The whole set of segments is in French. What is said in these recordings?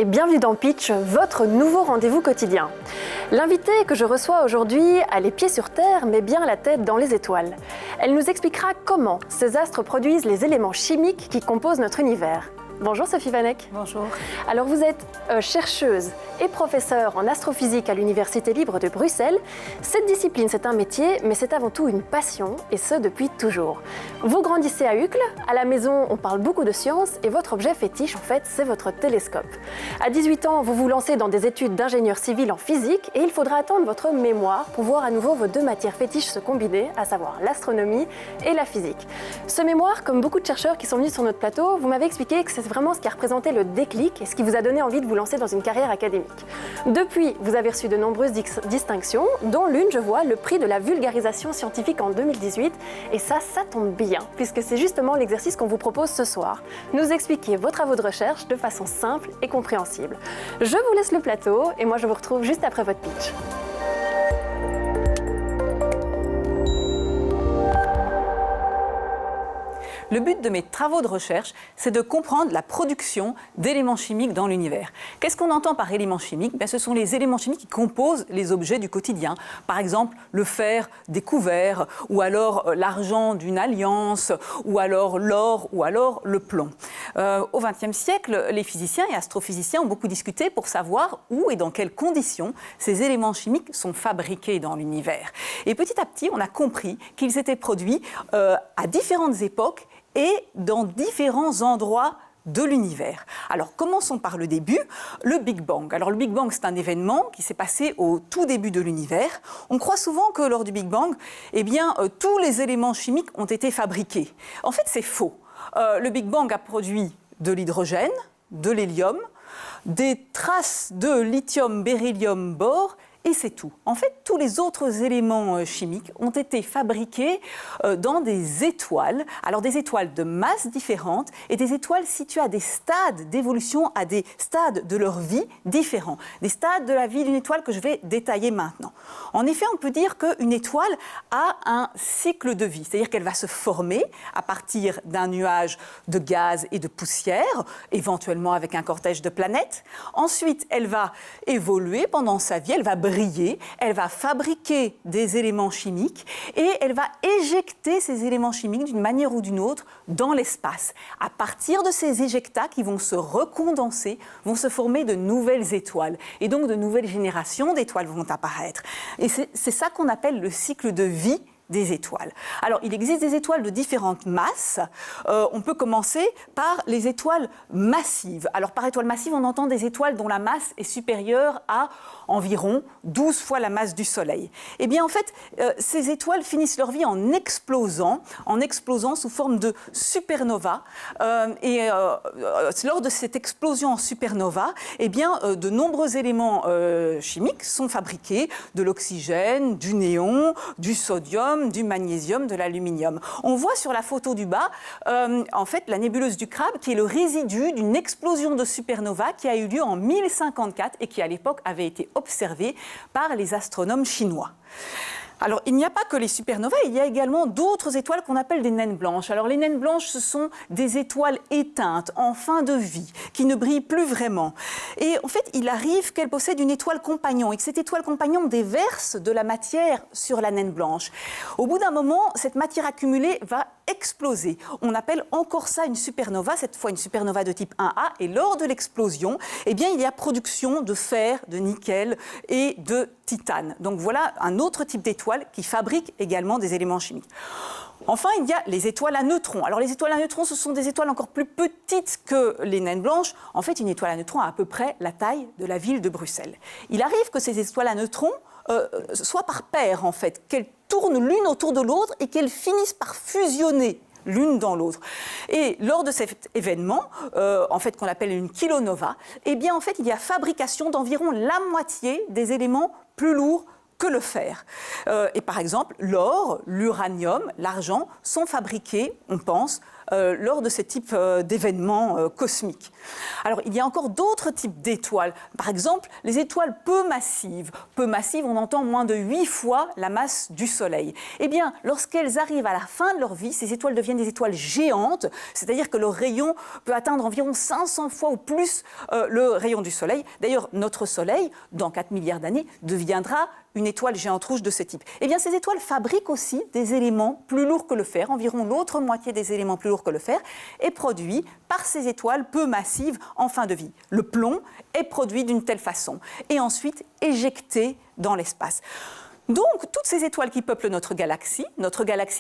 et bienvenue dans Pitch, votre nouveau rendez-vous quotidien. L'invitée que je reçois aujourd'hui a les pieds sur terre mais bien la tête dans les étoiles. Elle nous expliquera comment ces astres produisent les éléments chimiques qui composent notre univers. Bonjour Sophie Vanek. Bonjour. Alors vous êtes chercheuse et professeure en astrophysique à l'Université libre de Bruxelles. Cette discipline, c'est un métier, mais c'est avant tout une passion, et ce depuis toujours. Vous grandissez à Uccle, à la maison on parle beaucoup de science, et votre objet fétiche en fait c'est votre télescope. À 18 ans, vous vous lancez dans des études d'ingénieur civil en physique, et il faudra attendre votre mémoire pour voir à nouveau vos deux matières fétiches se combiner, à savoir l'astronomie et la physique. Ce mémoire, comme beaucoup de chercheurs qui sont venus sur notre plateau, vous m'avez expliqué que c'est vraiment ce qui a représenté le déclic et ce qui vous a donné envie de vous lancer dans une carrière académique. Depuis, vous avez reçu de nombreuses distinctions, dont l'une, je vois, le prix de la vulgarisation scientifique en 2018. Et ça tombe bien, puisque c'est justement l'exercice qu'on vous propose ce soir. Nous expliquer vos travaux de recherche de façon simple et compréhensible. Je vous laisse le plateau et moi je vous retrouve juste après votre pitch. Le but de mes travaux de recherche, c'est de comprendre la production d'éléments chimiques dans l'univers. Qu'est-ce qu'on entend par éléments chimiques ? Ce sont les éléments chimiques qui composent les objets du quotidien. Par exemple, le fer découvert, ou alors l'argent d'une alliance, ou alors l'or, ou alors le plomb. Au XXe siècle, les physiciens et astrophysiciens ont beaucoup discuté pour savoir où et dans quelles conditions ces éléments chimiques sont fabriqués dans l'univers. Et petit à petit, on a compris qu'ils étaient produits à différentes époques et dans différents endroits de l'univers. Alors, commençons par le début, le Big Bang. Alors, le Big Bang, c'est un événement qui s'est passé au tout début de l'univers. On croit souvent que lors du Big Bang, tous les éléments chimiques ont été fabriqués. En fait, c'est faux. Le Big Bang a produit de l'hydrogène, de l'hélium, des traces de lithium, beryllium, bore, et c'est tout. En fait, tous les autres éléments chimiques ont été fabriqués dans des étoiles, alors des étoiles de masses différentes et des étoiles situées à des stades d'évolution, à des stades de leur vie différents, des stades de la vie d'une étoile que je vais détailler maintenant. En effet, on peut dire qu'une étoile a un cycle de vie, c'est-à-dire qu'elle va se former à partir d'un nuage de gaz et de poussière, éventuellement avec un cortège de planètes. Ensuite, elle va évoluer pendant sa vie, elle va briller, elle va fabriquer des éléments chimiques et elle va éjecter ces éléments chimiques d'une manière ou d'une autre dans l'espace. À partir de ces éjectats qui vont se recondenser, vont se former de nouvelles étoiles et donc de nouvelles générations d'étoiles vont apparaître. Et c'est ça qu'on appelle le cycle de vie des étoiles. Alors, il existe des étoiles de différentes masses. On peut commencer par les étoiles massives. Alors, par étoile massive, on entend des étoiles dont la masse est supérieure à environ 12 fois la masse du Soleil. Eh bien, en fait, ces étoiles finissent leur vie en explosant sous forme de supernova. Lors de cette explosion en supernova, de nombreux éléments chimiques sont fabriqués, de l'oxygène, du néon, du sodium, du magnésium, de l'aluminium. On voit sur la photo du bas, la nébuleuse du Crabe, qui est le résidu d'une explosion de supernova qui a eu lieu en 1054 et qui, à l'époque, avait été observée par les astronomes chinois. Alors, il n'y a pas que les supernovas, il y a également d'autres étoiles qu'on appelle des naines blanches. Alors, les naines blanches, ce sont des étoiles éteintes, en fin de vie, qui ne brillent plus vraiment. Et en fait, il arrive qu'elles possèdent une étoile compagnon et que cette étoile compagnon déverse de la matière sur la naine blanche. Au bout d'un moment, cette matière accumulée va exploser. On appelle encore ça une supernova, cette fois une supernova de type 1A. Et lors de l'explosion, il y a production de fer, de nickel et de titane. Donc voilà un autre type d'étoile qui fabrique également des éléments chimiques. Enfin, il y a les étoiles à neutrons. Alors, les étoiles à neutrons, ce sont des étoiles encore plus petites que les naines blanches. En fait, une étoile à neutrons a à peu près la taille de la ville de Bruxelles. Il arrive que ces étoiles à neutrons soient par paires, en fait, qu'elles tournent l'une autour de l'autre et qu'elles finissent par fusionner l'une dans l'autre. Et lors de cet événement, qu'on appelle une kilonova, il y a fabrication d'environ la moitié des éléments plus lourds que le fer. Et par exemple, l'or, l'uranium, l'argent sont fabriqués, on pense, lors de ce type d'événements cosmiques. Alors, il y a encore d'autres types d'étoiles. Par exemple, les étoiles peu massives. Peu massives, on entend moins de 8 fois la masse du Soleil. Eh bien, lorsqu'elles arrivent à la fin de leur vie, ces étoiles deviennent des étoiles géantes, c'est-à-dire que leur rayon peut atteindre environ 500 fois ou plus le rayon du Soleil. D'ailleurs, notre Soleil, dans 4 milliards d'années, deviendra une étoile géante rouge de ce type. Eh bien, ces étoiles fabriquent aussi des éléments plus lourds que le fer, environ l'autre moitié des éléments plus lourds que le fer, est produit par ces étoiles peu massives en fin de vie. Le plomb est produit d'une telle façon et ensuite éjecté dans l'espace. Donc, toutes ces étoiles qui peuplent notre galaxie,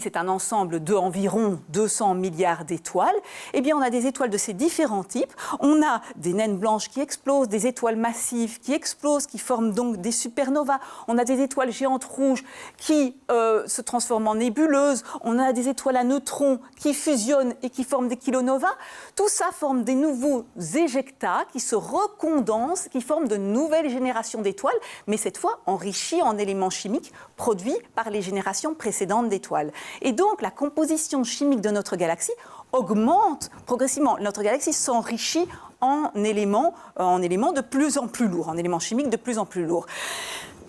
c'est un ensemble d'environ 200 milliards d'étoiles, eh bien, on a des étoiles de ces différents types. On a des naines blanches qui explosent, des étoiles massives qui explosent, qui forment donc des supernovas. On a des étoiles géantes rouges qui se transforment en nébuleuses. On a des étoiles à neutrons qui fusionnent et qui forment des kilonovas. Tout ça forme des nouveaux éjectats qui se recondensent, qui forment de nouvelles générations d'étoiles, mais cette fois enrichies en éléments chimiques produits par les générations précédentes d'étoiles. Et donc, la composition chimique de notre galaxie augmente progressivement. Notre galaxie s'enrichit en éléments de plus en plus lourds, en éléments chimiques de plus en plus lourds.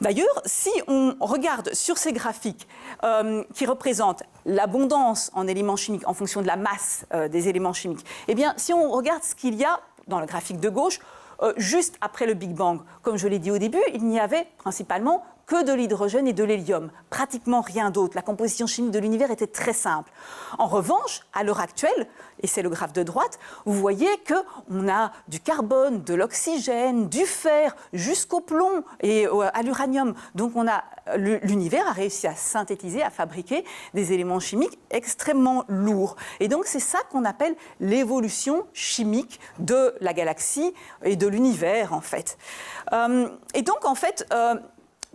D'ailleurs, si on regarde sur ces graphiques qui représentent l'abondance en éléments chimiques en fonction de la masse des éléments chimiques, eh bien, si on regarde ce qu'il y a dans le graphique de gauche, juste après le Big Bang, comme je l'ai dit au début, il n'y avait principalement que de l'hydrogène et de l'hélium, pratiquement rien d'autre. La composition chimique de l'univers était très simple. En revanche, à l'heure actuelle, et c'est le graphe de droite, vous voyez qu'on a du carbone, de l'oxygène, du fer, jusqu'au plomb et à l'uranium. Donc l'univers a réussi à synthétiser, à fabriquer des éléments chimiques extrêmement lourds. Et donc c'est ça qu'on appelle l'évolution chimique de la galaxie et de l'univers, en fait. Et donc, en fait,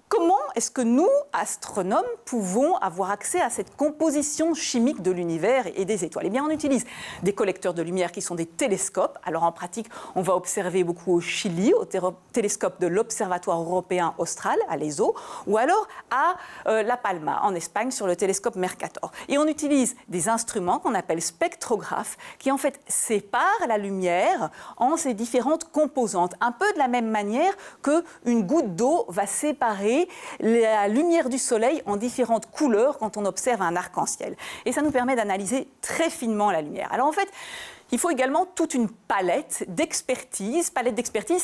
comment est-ce que nous, astronomes, pouvons avoir accès à cette composition chimique de l'univers et des étoiles? Eh bien, on utilise des collecteurs de lumière qui sont des télescopes. Alors, en pratique, on va observer beaucoup au Chili, au télescope de l'Observatoire européen austral, à l'ESO, ou alors à La Palma, en Espagne, sur le télescope Mercator. Et on utilise des instruments qu'on appelle spectrographes, qui en fait séparent la lumière en ses différentes composantes, un peu de la même manière qu'une goutte d'eau va séparer la lumière du soleil en différentes couleurs quand on observe un arc-en-ciel. Et ça nous permet d'analyser très finement la lumière. Alors en fait, il faut également toute une palette d'expertise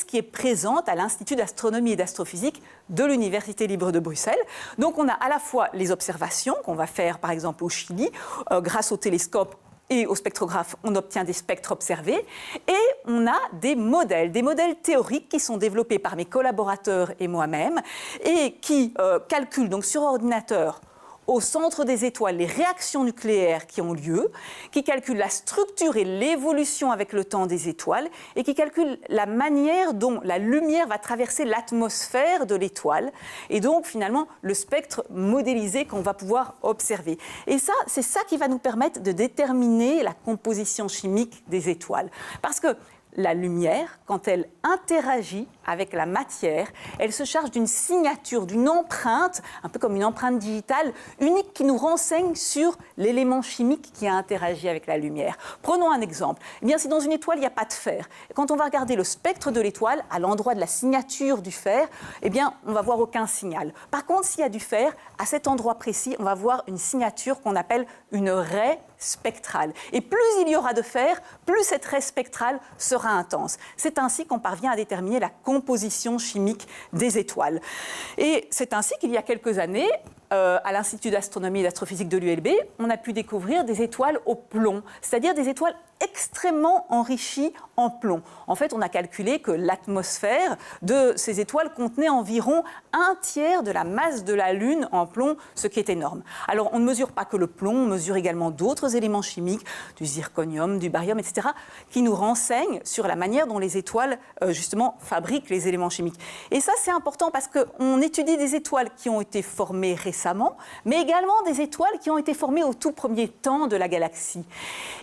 qui est présente à l'Institut d'astronomie et d'astrophysique de l'Université libre de Bruxelles. Donc on a à la fois les observations qu'on va faire par exemple au Chili grâce au télescope et au spectrographe, on obtient des spectres observés. Et on a des modèles théoriques qui sont développés par mes collaborateurs et moi-même et qui calculent donc sur ordinateur au centre des étoiles les réactions nucléaires qui ont lieu, qui calculent la structure et l'évolution avec le temps des étoiles et qui calculent la manière dont la lumière va traverser l'atmosphère de l'étoile et donc finalement le spectre modélisé qu'on va pouvoir observer. Et ça, c'est ça qui va nous permettre de déterminer la composition chimique des étoiles. Parce que la lumière, quand elle interagit avec la matière, elle se charge d'une signature, d'une empreinte, un peu comme une empreinte digitale, unique qui nous renseigne sur l'élément chimique qui a interagi avec la lumière. Prenons un exemple. Eh bien, si dans une étoile, il n'y a pas de fer, quand on va regarder le spectre de l'étoile, à l'endroit de la signature du fer, eh bien, on ne va voir aucun signal. Par contre, s'il y a du fer, à cet endroit précis, on va voir une signature qu'on appelle une raie spectrale. Et plus il y aura de fer, plus cette raie spectrale sera intense. C'est ainsi qu'on parvient à déterminer la composition chimique des étoiles. Et c'est ainsi qu'il y a quelques années, à l'Institut d'astronomie et d'astrophysique de l'ULB, on a pu découvrir des étoiles au plomb, c'est-à-dire des étoiles extrêmement enrichies en plomb. En fait, on a calculé que l'atmosphère de ces étoiles contenait environ 1/3 de la masse de la Lune en plomb, ce qui est énorme. Alors, on ne mesure pas que le plomb, on mesure également d'autres éléments chimiques, du zirconium, du barium, etc., qui nous renseignent sur la manière dont les étoiles, justement, fabriquent les éléments chimiques. Et ça, c'est important parce qu'on étudie des étoiles qui ont été formées récemment, mais également des étoiles qui ont été formées au tout premier temps de la galaxie.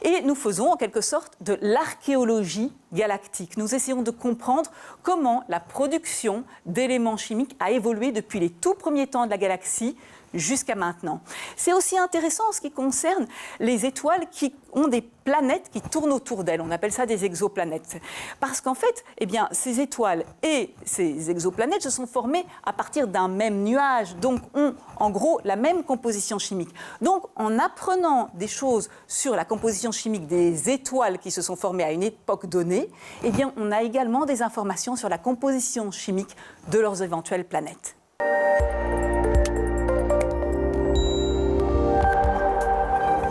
Et nous faisons, en quelque sorte, de l'archéologie galactique. Nous essayons de comprendre comment la production d'éléments chimiques a évolué depuis les tout premiers temps de la galaxie jusqu'à maintenant. C'est aussi intéressant en ce qui concerne les étoiles qui ont des planètes qui tournent autour d'elles. On appelle ça des exoplanètes. Parce qu'en fait, eh bien, ces étoiles et ces exoplanètes se sont formées à partir d'un même nuage, donc ont en gros la même composition chimique. Donc en apprenant des choses sur la composition chimique des étoiles qui se sont formées à une époque donnée, eh bien, on a également des informations sur la composition chimique de leurs éventuelles planètes.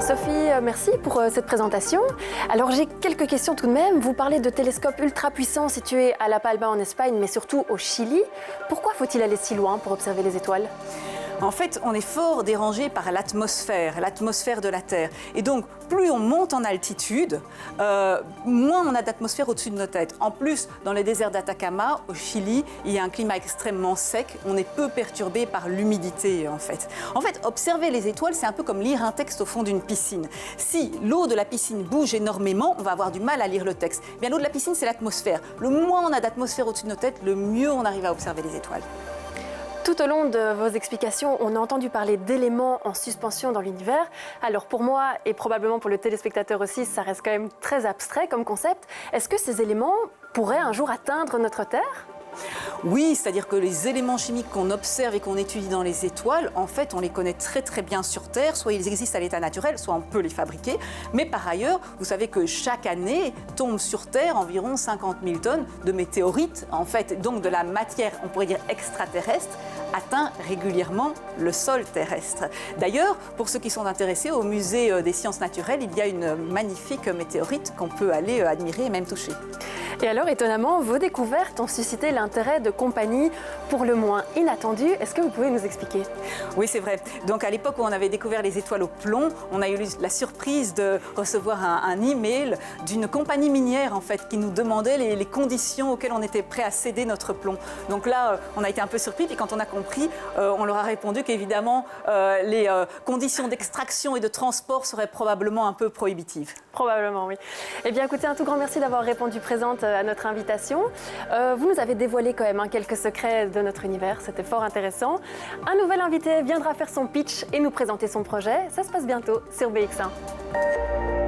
Sophie, merci pour cette présentation. Alors j'ai quelques questions tout de même. Vous parlez de télescopes ultra puissants situés à La Palma en Espagne, mais surtout au Chili. Pourquoi faut-il aller si loin pour observer les étoiles ? En fait, on est fort dérangé par l'atmosphère de la Terre. Et donc, plus on monte en altitude, moins on a d'atmosphère au-dessus de nos têtes. En plus, dans les déserts d'Atacama, au Chili, il y a un climat extrêmement sec. On est peu perturbé par l'humidité, en fait. En fait, observer les étoiles, c'est un peu comme lire un texte au fond d'une piscine. Si l'eau de la piscine bouge énormément, on va avoir du mal à lire le texte. Bien, l'eau de la piscine, c'est l'atmosphère. Le moins on a d'atmosphère au-dessus de nos têtes, le mieux on arrive à observer les étoiles. Tout au long de vos explications, on a entendu parler d'éléments en suspension dans l'univers. Alors pour moi, et probablement pour le téléspectateur aussi, ça reste quand même très abstrait comme concept. Est-ce que ces éléments pourraient un jour atteindre notre Terre ? Oui, c'est-à-dire que les éléments chimiques qu'on observe et qu'on étudie dans les étoiles, en fait, on les connaît très très bien sur Terre. Soit ils existent à l'état naturel, soit on peut les fabriquer. Mais par ailleurs, vous savez que chaque année tombe sur Terre environ 50 000 tonnes de météorites, en fait, donc de la matière, on pourrait dire extraterrestre, atteint régulièrement le sol terrestre. D'ailleurs, pour ceux qui sont intéressés, au musée des sciences naturelles, il y a une magnifique météorite qu'on peut aller admirer et même toucher. Et alors, étonnamment, vos découvertes ont suscité l'intérêt de compagnies pour le moins inattendues. Est-ce que vous pouvez nous expliquer ? Oui, c'est vrai. Donc, à l'époque où on avait découvert les étoiles au plomb, on a eu la surprise de recevoir un email d'une compagnie minière, en fait, qui nous demandait les conditions auxquelles on était prêt à céder notre plomb. Donc là, on a été un peu surpris. Puis quand on a compris, on leur a répondu qu'évidemment, les conditions d'extraction et de transport seraient probablement un peu prohibitives. Probablement, oui. Eh bien, écoutez, un tout grand merci d'avoir répondu présente à notre invitation. Vous nous avez dévoilé quand même quelques secrets de notre univers, c'était fort intéressant. Un nouvel invité viendra faire son pitch et nous présenter son projet. Ça se passe bientôt sur BX1.